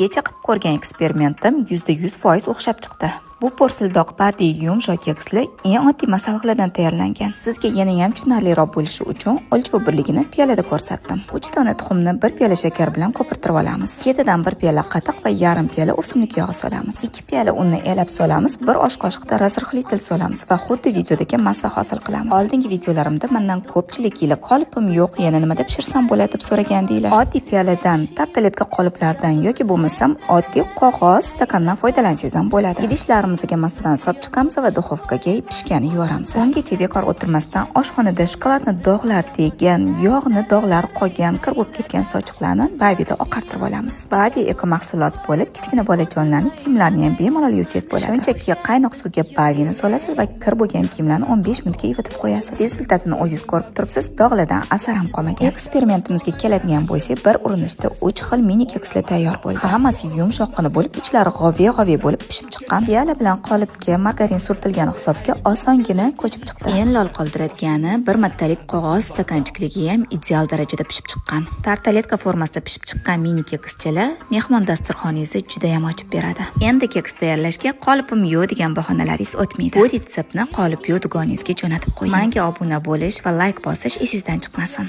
Kecha qilib ko'rgan eksperimentim %100% o'xshab chiqdi. Bu po'rsildoq badiiy yumshoq keksli eng oddiy masalliqlardan tayyorlangan. Sizga yana ham tushunarliroq bo'lishi uchun o'lchov birligini piyolada ko'rsatdim. 3 dona tuxumni 1 piyola shakar bilan ko'pirtirib olamiz. Ketidan 1 piyola qatiq va yarim piyola o'simlik yog'i solamiz. 2 piyola unni elab solamiz, 1 osh qoshiqda razrixlitel solamiz va xuddi videodagi massa hosil qilamiz. Oldingi videolarimda mendan ko'pchilik yili qolipim yo'q, yana nimada pishirsam bo'ladi deb so'ragandinglar. Oddiy piyoladan, tartaletka qoliplardan yoki bo'lmasam oddiy qog'oz stakandan foydalansangiz ham bo'ladi. Idishlarimizni masalan solib chiqamiz va duxovkaga pishgani yuboramiz. Ungacha bekor o'tirmasdan oshxonada shokoladni dog'lar tegan, yog'ni dog'lar qolgan, kir bo'lib ketgan sochiqlarni bavida oqartirib olamiz. Bavi eko mahsulot bo'lib, kichkina bolajonlarning kiyimlarini ham bemalol yuvsangiz bo'ladi. Shunchaki qaynoq suvga bavini solasiz va kir bo'lgan kiyimlarni 15 minutga yuvitib qo'yasiz. Rezultatini o'zingiz ko'rib turibsiz, dog'lardan asar ham qolmagan. Eksperimentimizga keladigan bo'lsak, bir urinishda 3 xil mini kekslar tayyor bo'ldi. Hammasi yumshoqqina bo'lib, ichlari g'oviy bo'lib pishib chiqqan. Piyola bilan qolipga margarin surtilgan hisobga osongina ko'chib chiqdi. Eng lol qoldiradigan bir martalik qog'oz stakanchikligi ham ideal darajada pishib chiqqan. Tartaletka formasida pishib chiqqan mini kekschalar mehmon dasturxoningizni juda ham ochib beradi. Endi keks tayyorlashga qolipim yo'q degan bahonalaringiz o'tmaydi. Bu retseptni qolip yo'q do'koningizga jo'natib qo'ying. Menga obuna bo'lish va like bosish esingizdan chiqmasin.